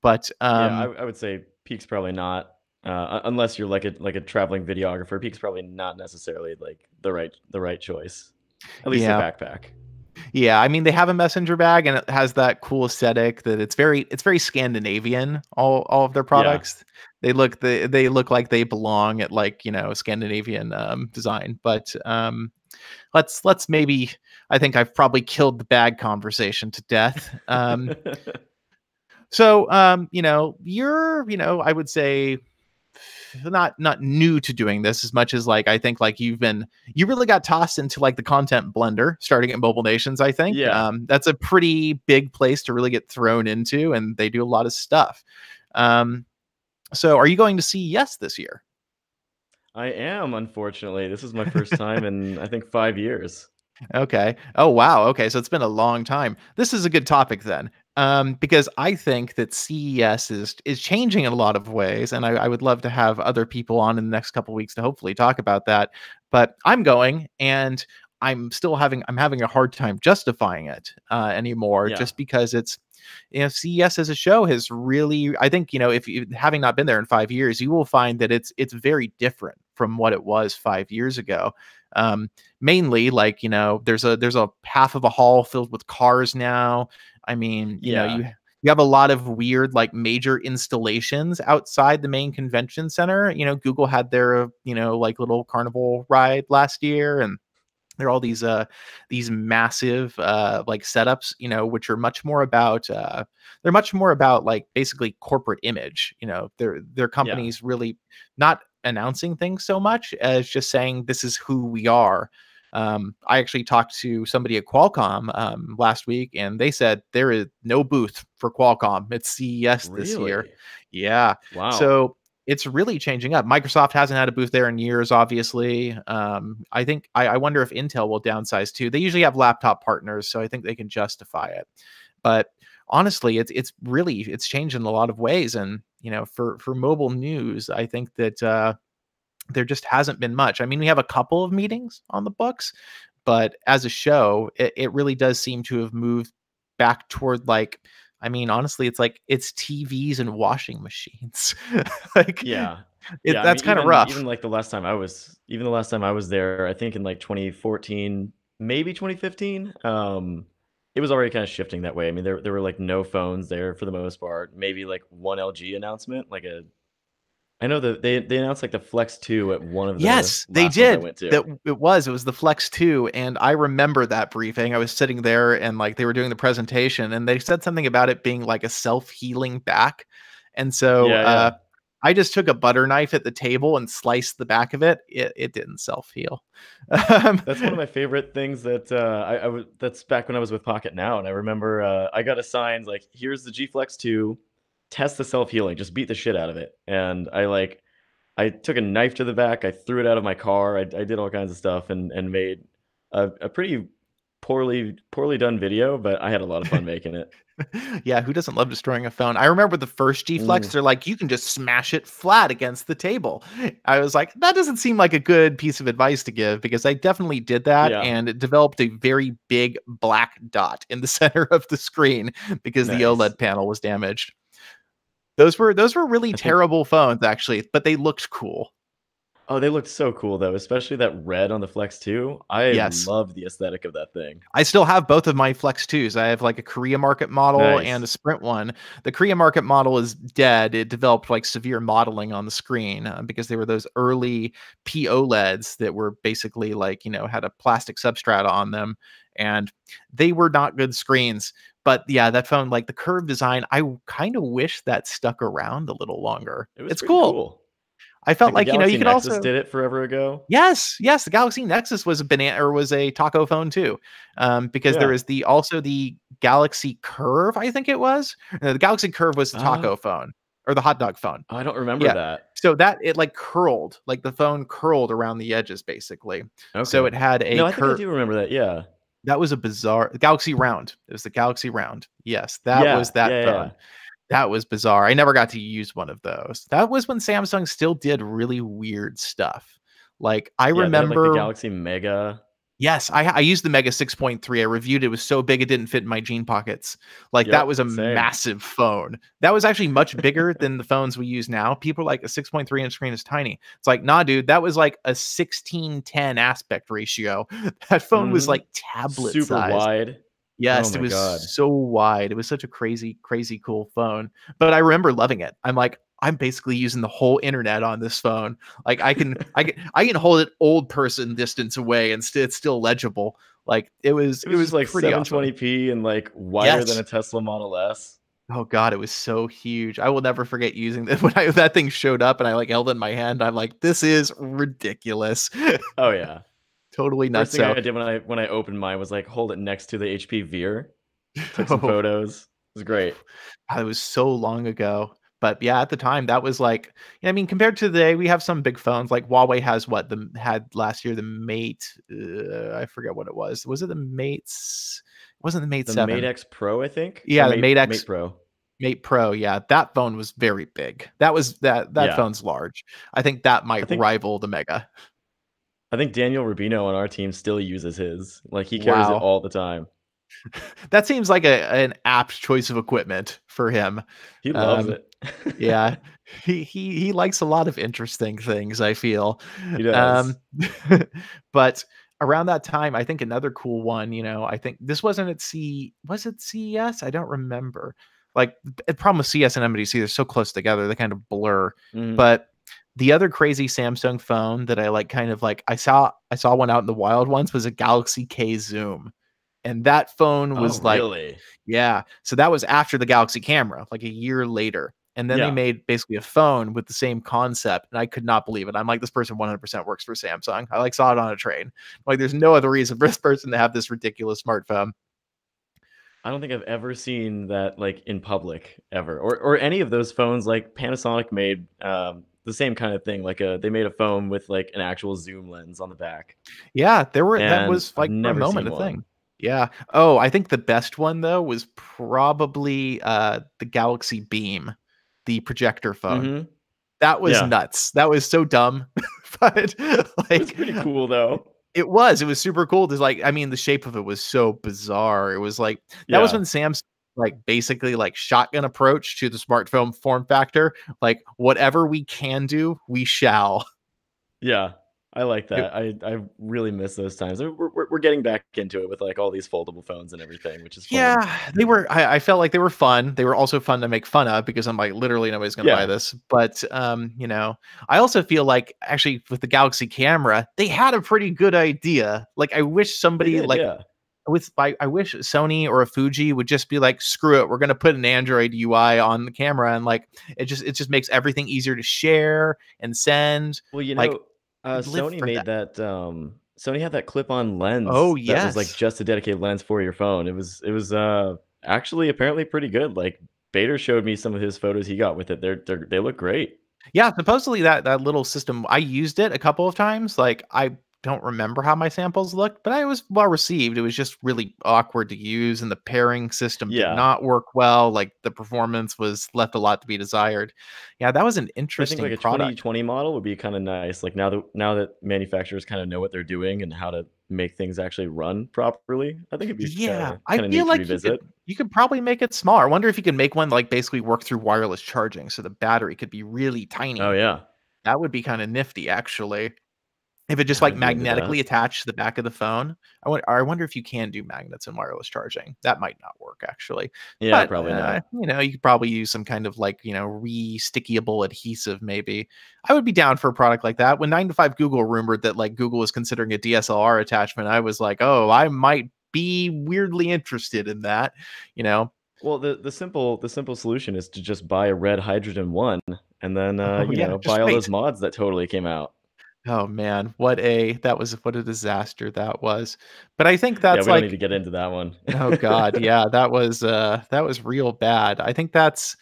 But yeah, I would say peak's probably not unless you're like a traveling videographer. Peak's probably not necessarily like the right choice. At least a yeah, backpack. yeah. I mean, they have a messenger bag, and it has that cool aesthetic that it's very Scandinavian. All of their Yeah. products, they look like they belong at like Scandinavian design. But let's maybe. I think I've probably killed the bag conversation to death. So you're I would say not new to doing this as much as like I think like you really got tossed into like the content blender starting at Mobile Nations. I think Yeah, that's a pretty big place to really get thrown into, and they do a lot of stuff. Um, so are you going to see Yes this year? I am, unfortunately. This is my first time in I think 5 years. Okay. Oh wow. Okay, so it's been a long time. This is a good topic then, because I think that CES is changing in a lot of ways, and I would love to have other people on in the next couple weeks to hopefully talk about that. But I'm going, and I'm having a hard time justifying it anymore, Yeah. just because it's CES as a show has really, I think if you having not been there in 5 years, you will find that it's very different from what it was 5 years ago. Um, Mainly like there's a half of a hall filled with cars now. I mean, Yeah. you have a lot of weird like major installations outside the main convention center. Google had their like little carnival ride last year, and there are all these massive like setups, which are much more about they're much more about like basically corporate image. Their Yeah. companies really not announcing things so much as just saying this is who we are. I actually talked to somebody at Qualcomm last week, and they said there is no booth for Qualcomm at CES this year. Really? Yeah, Wow. so it's really changing up. Microsoft hasn't had a booth there in years, obviously. I think I wonder if Intel will downsize too. They usually have laptop partners, so I think they can justify it. But honestly, it's changed in a lot of ways. And for mobile news, I think that there just hasn't been much. I mean, we have a couple of meetings on the books, but as a show, it really does seem to have moved back toward like, I mean, honestly, it's like it's TVs and washing machines. Like Yeah. Yeah, I that's mean, kind of even rough. like the last time I was there, I think in like 2014, maybe 2015, it was already kind of shifting that way. I mean, there were like no phones there for the most part. Maybe like one LG announcement, like a I know that they announced like the Flex 2 at one of the Yes, they last ones I did. went to. That it was the Flex 2, and I remember that briefing. I was sitting there and like they were doing the presentation and they said something about it being like a self-healing back. And so Yeah, yeah. I just took a butter knife at the table and sliced the back of it. It didn't self-heal. Um, That's one of my favorite things that that's back when I was with Pocket Now, and I remember I got assigned like, here's the G Flex 2, test the self healing, just beat the shit out of it. And I took a knife to the back, I threw it out of my car, I did all kinds of stuff, and made a pretty poorly done video, but I had a lot of fun making it. Yeah, who doesn't love destroying a phone? I remember the first G Flex, Mm, they're like, you can just smash it flat against the table. I was like, that doesn't seem like a good piece of advice to give because I definitely did that yeah, and it developed a very big black dot in the center of the screen because the nice. OLED panel was damaged. Those were really I think terrible phones actually, but they looked cool. oh, they looked so cool though, especially that red on the Flex 2. I Yes. love the aesthetic of that thing. I still have both of my Flex 2s. I have like a Korea market model and a Nice. Sprint one. The Korea market model is dead. It developed like severe modeling on the screen because they were those early POLEDs that were basically like, had a plastic substrate on them. and they were not good screens. But yeah, that phone, like the curved design, I kind of wish that stuck around a little longer. It was It's pretty cool. cool. I felt Like, the like, you Galaxy could Nexus also. did it forever ago. Yes, yes, the Galaxy Nexus was a banana or was a taco phone too, because there Yeah. is the Galaxy Curve, I think it was. No, the Galaxy Curve was the Uh, taco phone or the hot dog phone. I don't remember Yeah, that. so that it like curled, like the phone curled around the edges basically. So Okay. it had a No, I think I curve. do remember that, yeah. That was a bizarre Galaxy Round. It was the Galaxy Round. Yes, that was Yeah, that yeah, phone. yeah. That was bizarre. I never got to use one of those. That was when Samsung still did really weird stuff. Like, I Yeah, they had, like, the remember. Galaxy Mega. Yes, I used the Mega 6.3. I reviewed it. It was so big it didn't fit in my jean pockets. Like, that was Yep, a same. massive phone. That was actually much bigger than the phones we use now. People are like, a 6.3-inch screen is tiny. It's like, nah, dude, that was like a 16:10 aspect ratio. That phone was Mhm. like tablet Super size. wide. Oh Yes, it my was god. so wide. It was such a crazy, crazy cool phone. But I remember loving it. I'm like, I'm basically using the whole internet on this phone. Like I can hold it old person distance away and it's still legible. Like It it was just, was like, pretty awesome. 720p and, like, wider than Yes. a Tesla Model S. Oh god, it was so huge. I will never forget using this when that thing showed up and I like held it in my hand. I'm like, this is ridiculous. Oh, yeah. Totally First nuts. thing I So did when I opened mine was, like, hold it next to the HP Veer. Took some photos. It was great. God, it was so long ago. But yeah, at the time, that was like, I mean, compared to today, we have some big phones. Like Huawei has what the had last year, the Mate. I forget what it was. Was it the Mates? It wasn't the Mate The Mate 7. X Pro, I think? Or Yeah, the Mate Mate X, Pro. Mate Pro. Yeah, that phone was very big. That Yeah. phone's large. I think that I might think rival the Mega. I think Daniel Rubino on our team still uses his. Like, he carries it Wow, all the time. that seems like an apt choice of equipment for him. He loves Um, it. Yeah. He likes a lot of interesting things, I feel. He Um, does. but around that time, I think another cool one, I think this wasn't at was it CES? I don't remember. Like the problem with CS and MDC, they're so close together, they kind of blur. Mhm. But the other crazy Samsung phone that I like kind of like I saw one out in the wild once was a Galaxy K Zoom. And that phone Oh, was like, really? yeah. So that was after the Galaxy camera, like a year later. And then they Yeah. made basically a phone with the same concept. And I could not believe it. I'm like, this person 100% works for Samsung. I like saw it on a train. Like, there's no other reason for this person to have this ridiculous smartphone. I don't think I've ever seen that, like, in public ever, or any of those phones. Like, Panasonic made, the same kinda thing, like, they made a phone with, like, an actual zoom lens on the back, Yeah, that and was I've like for a never moment seen a thing. one. Yeah. Oh, I think the best one though was probably the Galaxy Beam, the projector phone. Mhm. That was Yeah. nuts. That was so dumb. But It was like pretty cool, though. it was super cool. There's like, I mean, the shape of it was so bizarre. It was like that was Yeah. when Sam's like basically like shotgun approach to the smartphone form factor. Like whatever we can do, we shall. Yeah. I like It- that. I really miss those times. We're getting back into it with, like, all these foldable phones and everything, which is fun. yeah, they were. I felt like they were fun. They were also fun to make fun of because I'm like, literally nobody's gonna buy Yeah. this. But I also feel like actually with the Galaxy camera, they had a pretty good idea. Like I wish They somebody did, like yeah. I wish Sony or a Fuji would just be like, screw it, we're gonna put an Android UI on the camera, and like it just makes everything easier to share and send. Well, Like I'd live Sony for that. made that, Sony had that clip-on Oh lens that was, like, yes. just a dedicated lens for your phone. It was actually apparently pretty good. Like, Bader showed me some of his photos he got with it. They look great. Yeah, supposedly that little system, I used it a couple of times. Like I don't remember how my samples looked, but it was well received. It was just really awkward to use, and the pairing system did Yeah. not work well. Like the performance was left a lot to be desired. Yeah, that was an So I think, like, interesting a product. 2020 model would be kinda nice. Like, now that manufacturers kinda know what they're doing and how to make things actually run properly, I think it'd be Yeah, kinda I kinda feel neat to like revisit. you could probably make it smaller. I wonder if you could make one like basically work through wireless charging, so the battery could be really Oh, tiny. yeah. That would be kind of nifty, actually. If it just, Yeah, like, I'd be into magnetically that. attached to the back of the phone. I wonder if you can do magnets in wireless charging. That might not work, actually. Yeah, But, probably not. you could probably use some kind of, like, re-stickyable adhesive maybe. I would be down for a product like that. When 9 to 5 Google rumored that, like, Google was considering a DSLR attachment, I was like, "Oh, I might be weirdly interested in that, you know. Well, the simple solution is to just buy a red hydrogen one, and then Oh yeah, buy just all those wait. mods that totally came out. Oh man, what a disaster that was. But I think Yeah, that's we don't need like, to get into that one. oh god, yeah, that was real bad. I think that's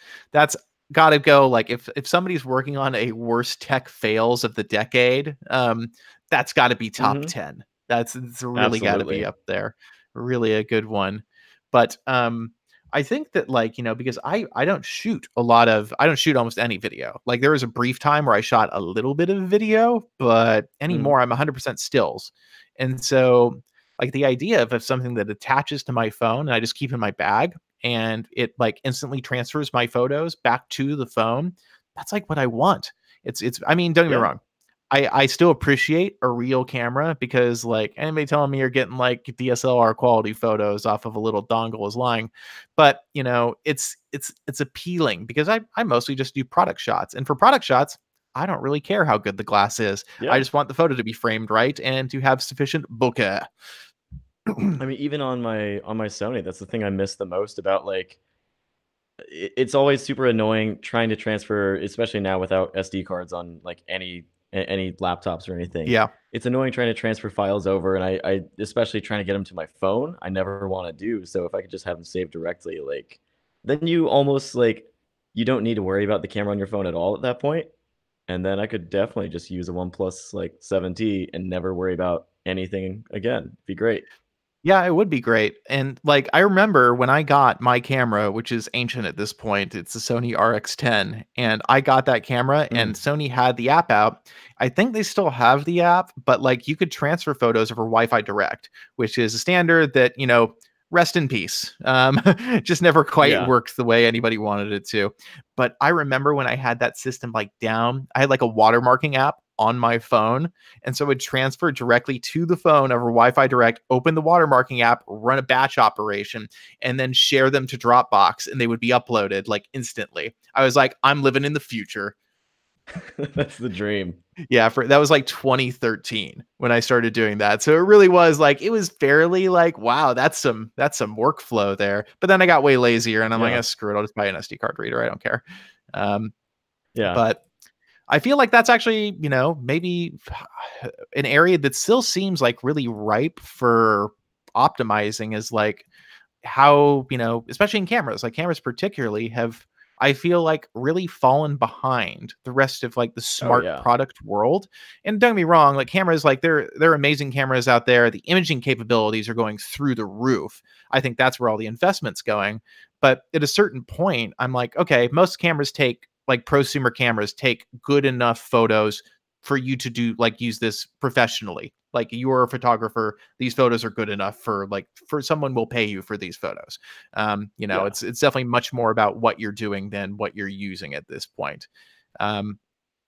got to go. Like if somebody's working on a worst tech fails of the decade, that's got to be top Hmm. 10. That's it's really got to be Absolutely. up there. Really a good one. But I think that, like, because I don't shoot almost any video. Like there was a brief time where I shot a little bit of video, but Mhm. anymore I'm 100% stills. And so like the idea of something that attaches to my phone and I just keep in my bag and it like instantly transfers my photos back to the phone, that's like what I want. It's I mean, don't get me Yeah. wrong. I still appreciate a real camera because like anybody telling me you're getting like DSLR quality photos off of a little dongle is lying. But it's appealing because I mostly just do product shots. And for product shots, I don't really care how good the glass is. I Yeah. just want the photo to be framed right and to have sufficient bokeh. I mean, even on my Sony, that's the thing I miss the most about, like, it's always super annoying trying to transfer, especially now without SD cards on, like, any laptops or anything. Yeah. It's annoying trying to transfer files over, and I especially trying to get them to my phone, I never wanna do. So if I could just have them saved directly, like, then you almost, like, you don't need to worry about the camera on your phone at all at that point, and then I could definitely just use a OnePlus, like, 7T and never worry about anything again. It'd be great. Yeah, it would be great. And like I remember when I got my camera, which is ancient at this point, it's a Sony RX10, and I got that camera and Mm. Sony had the app out. I think they still have the app, but like you could transfer photos over Wi-Fi Direct, which is a standard that, rest in peace. Just never quite Yeah. worked the way anybody wanted it to. But I remember when I had that system like down, I had like a watermarking app on my phone, and so it would transfer directly to the phone over Wi-Fi Direct, open the watermarking app, run a batch operation, and then share them to Dropbox, and they would be uploaded like instantly. I was like, I'm living in the future. That's the dream. Yeah, for that was like 2013 when I started doing that. So it really was like it was fairly like, wow, that's some workflow there. But then I got way lazier and I'm like, Yeah. screw it, I'll just buy an SD card reader. I don't care. Um, Yeah. but I feel like that's actually, maybe an area that still seems like really ripe for optimizing is like how, especially in cameras, like cameras particularly have, I feel like, really fallen behind the rest of like the Oh, smart yeah. product world. And don't get me wrong, like cameras, like they're amazing cameras out there. The imaging capabilities are going through the roof. I think that's where all the investment's going. But at a certain point, I'm like, okay, most cameras take like prosumer cameras take good enough photos for you to do like use this professionally. Like you're a photographer, these photos are good enough for like for someone will pay you for these photos. Yeah. It's definitely much more about what you're doing than what you're using at this point. Um,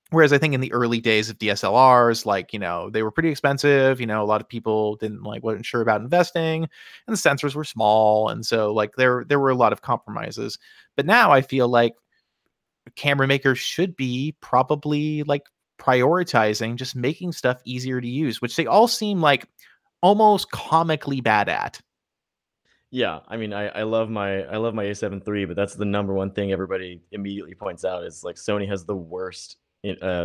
Whereas I think in the early days of DSLRs, like, they were pretty expensive. A lot of people wasn't sure about investing and the sensors were small. And so like there were a lot of compromises. But now I feel like camera makers should be probably like prioritizing just making stuff easier to use, which they all seem like almost comically bad at. Yeah. I mean, I love my A7 III, but that's the number one thing everybody immediately points out is, like, Sony has the worst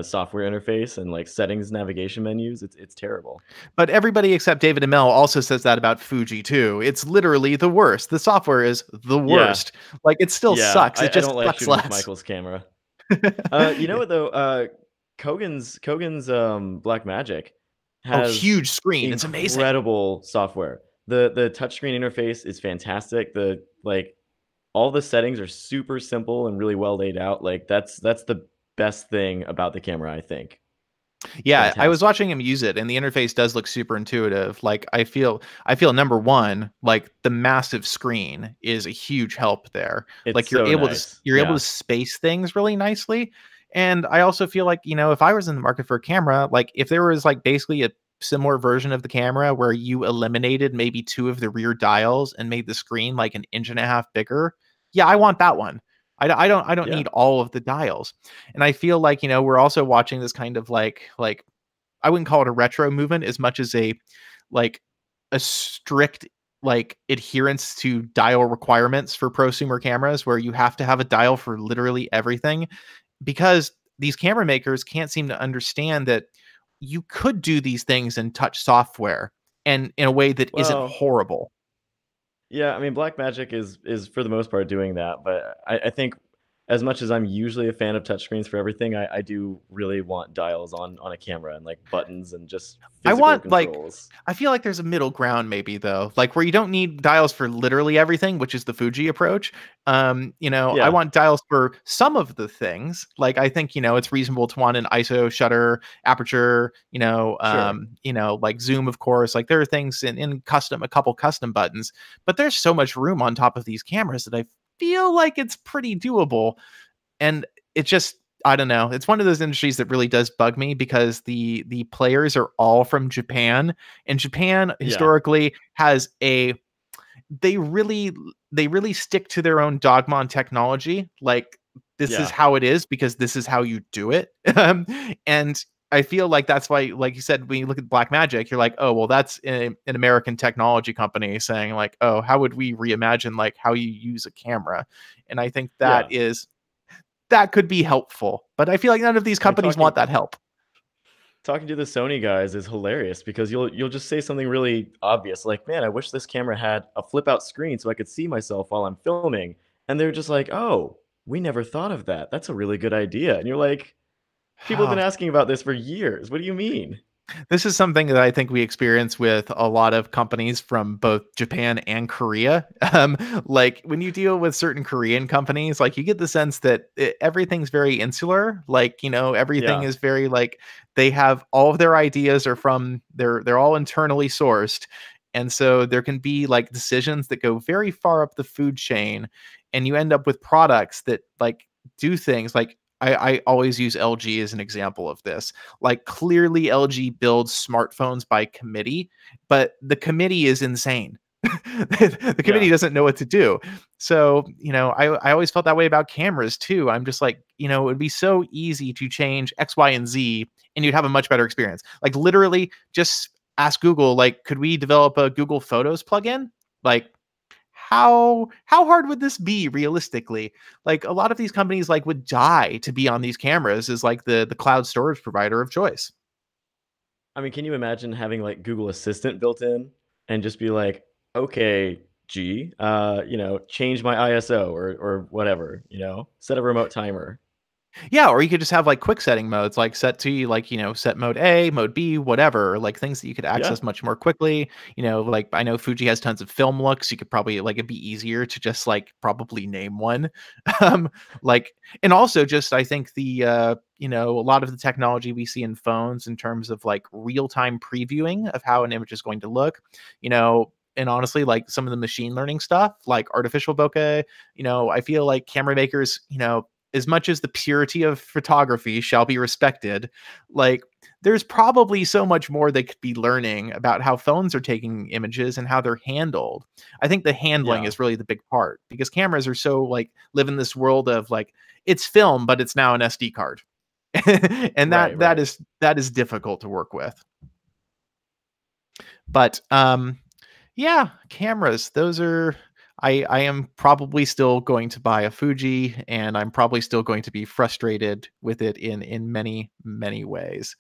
software interface and, like, settings navigation menus. It's terrible. But everybody except David Amell also says that about Fuji too. It's literally the worst. The software is the Yeah. worst. Like it still Yeah. sucks. It I just don't like sucks shooting with less. Michael's camera. You know what though? Kogan's Black Magic Oh, has huge screen. It's amazing. incredible software. The touchscreen interface is fantastic. All the settings are super simple and really well laid out. Like that's the best thing about the camera, I think. It's Yeah, I was fantastic. watching him use it and the interface does look super intuitive. Like I feel number 1, like the massive screen is a huge help there. It's Like you're so able to nice. you're able to Yeah. space things really nicely. And I also feel like, if I was in the market for a camera, like if there was like basically a similar version of the camera where you eliminated maybe 2 of the rear dials and made the screen like an inch and a half bigger, yeah, I want that one. I don't Yeah. need all of the dials. And I feel like, we're also watching this kind of like I wouldn't call it a retro movement as much as a like a strict like adherence to dial requirements for prosumer cameras where you have to have a dial for literally everything, because these camera makers can't seem to understand that you could do these things in touch software and in a way that isn't Well, horrible. yeah, I mean, Blackmagic is for the most part doing that, but I think as much as I'm usually a fan of touchscreens for everything, I do really want dials on a camera and like buttons and just I physical want like controls. I feel like there's a middle ground maybe though, like where you don't need dials for literally everything, which is the Fuji approach. I Yeah, want dials for some of the things. Like I think, it's reasonable to want an ISO, shutter, aperture, sure. like zoom, of course. Like there are things in custom, a couple custom buttons, but there's so much room on top of these cameras that I feel like it's pretty doable. And it just, I don't know. It's one of those industries that really does bug me because the players are all from Japan, and Japan Yeah, historically has a they really they really stick to their own dogma on technology. Like this is yeah. how it is because this is how you do it. And I feel like that's why, like you said, when you look at Black Magic, you're like, oh, well, that's an American technology company saying like, oh, how would we reimagine like how you use a camera? And I think Yeah. that could be helpful, but I feel like none of these I mean, companies want that help. talking to the Sony guys is hilarious because you'll just say something really obvious like, "Man, I wish this camera had a flip out screen so I could see myself while I'm filming." And they're just like, "Oh, we never thought of that. That's a really good idea." And you're like, "People have been asking about this for years. What do you mean?" This is something that I think we experience with a lot of companies from both Japan and Korea. Like when you deal with certain Korean companies, like you get the sense that everything's very insular. Like everything Yeah. is very like they have all of their ideas are from they're all internally sourced, and so there can be like decisions that go very far up the food chain, and you end up with products that like do things like. I always use LG as an example of this. Like clearly LG builds smartphones by committee, but the committee is insane. The committee Yeah. doesn't know what to do. So, I always felt that way about cameras too. I'm just like, it would be so easy to change X, Y, and Z and you'd have a much better experience. Like literally just ask Google, like, could we develop a Google Photos plugin? Like, how hard would this be realistically? Like a lot of these companies like would die to be on these cameras as like the cloud storage provider of choice. I mean, can you imagine having like Google Assistant built in and just be like, "Okay, G, change my ISO or whatever, set a remote timer." Yeah, or you could just have like quick setting modes, like set to like, set mode A, mode B, whatever, like things that you could Yeah. access much more quickly. Like I know Fuji has tons of film looks. You could probably like it'd be easier to just like probably name one. um, like and also just I think a lot of the technology we see in phones in terms of like real-time previewing of how an image is going to look, and honestly, like some of the machine learning stuff, like artificial bokeh, I feel like camera makers, as much as the purity of photography shall be respected, like there's probably so much more they could be learning about how phones are taking images and how they're handled. I think the handling Yeah. is really the big part because cameras are so like live in this world of like it's film, but it's now an SD card. And Right, that right. is difficult to work with. But yeah, cameras, those are I am probably still going to buy a Fuji and I'm probably still going to be frustrated with it in many, many ways.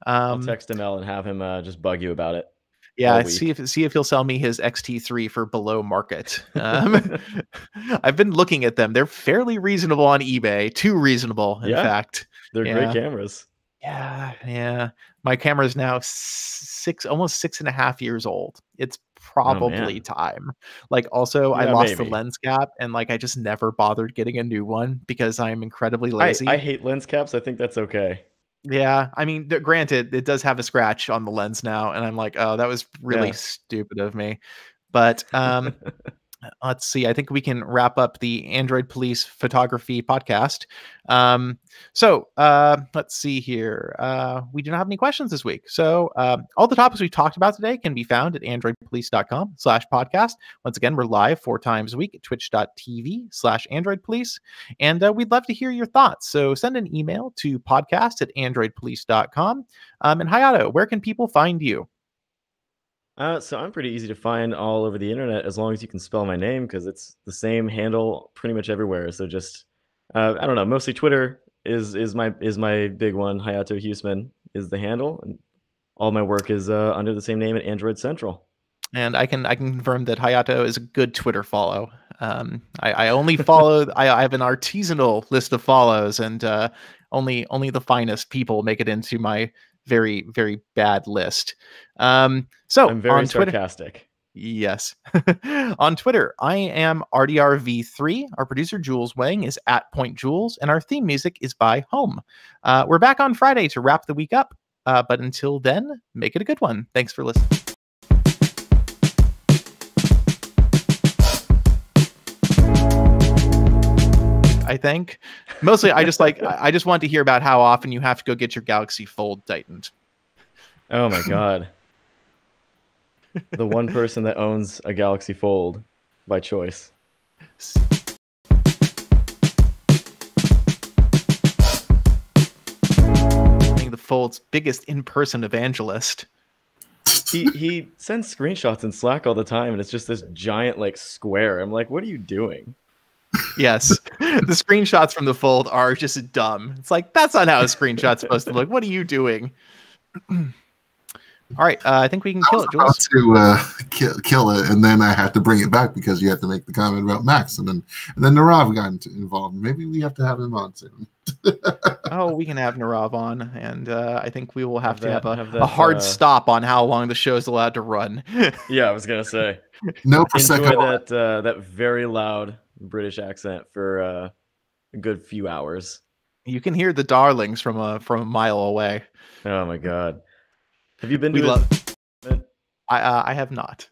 I'll Um text ML and have him just bug you about it all yeah, week. see if he'll sell me his XT3 for below market. I've been looking at them. They're fairly reasonable on eBay, too reasonable, in Yeah, fact. they're great Yeah. cameras. Yeah, yeah. My camera is now almost 6.5 years old. It's Oh probably man. time. Like, also, I Yeah, lost the maybe. lens cap, and like, I just never bothered getting a new one because I am incredibly I lazy. hate lens caps. I think that's okay. Yeah, I mean, granted, it does have a scratch on the lens now, and I'm like, oh, that was really Yeah. stupid of me. But let's see. I think we can wrap up the Android Police Photography podcast. Let's see here. We do not have any questions this week. So all the topics we talked about today can be found at androidpolice.com/podcast. Once again, we're live 4 times a week at twitch.tv/androidpolice. And we'd love to hear your thoughts. So send an email to podcast@androidpolice.com. And Hayato, where can people find you? So I'm pretty easy to find all over the internet as long as you can spell my name because it's the same handle pretty much everywhere. So just I don't know. Mostly Twitter is my big one. Hayato Huseman is the handle, and all my work is under the same name at Android Central. And I can confirm that Hayato is a good Twitter follow. I only follow. I have an artisanal list of follows, and only the finest people make it into my very bad list. So I'm very on Twitter, sarcastic. yes, on Twitter, I am RDRV3. Our producer Jules Wang is at Point Jules, and our theme music is by Home. We're back on Friday to wrap the week up. But until then, make it a good one. Thanks for listening. I think mostly I just want to hear about how often you have to go get your Galaxy Fold tightened. Oh my god. The one person that owns a Galaxy Fold by choice. Being the Fold's biggest in-person evangelist. He sends screenshots in Slack all the time, and it's just this giant like square. I'm like, what are you doing? Yes, the screenshots from the Fold are just dumb. It's like, that's not how a screenshot's supposed to look. What are you doing? All right, I think we can kill it, Jules. To kill it, and then I had to bring it back because you had to make the comment about Max, and then Narav got involved. Maybe we have to have him on soon. Oh, we can have Narav on, and I think we will have to have that, a hard stop on how long the show is allowed to run. Yeah, I was gonna say. No Enjoy Prosecco. that very loud British accent for a good few hours. You can hear the darlings from a mile away. Oh my god. Have you been to We his love. I have not.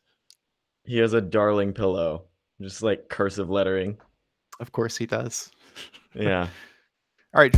He has a darling pillow, just like cursive lettering. Of course he does. Yeah. All right.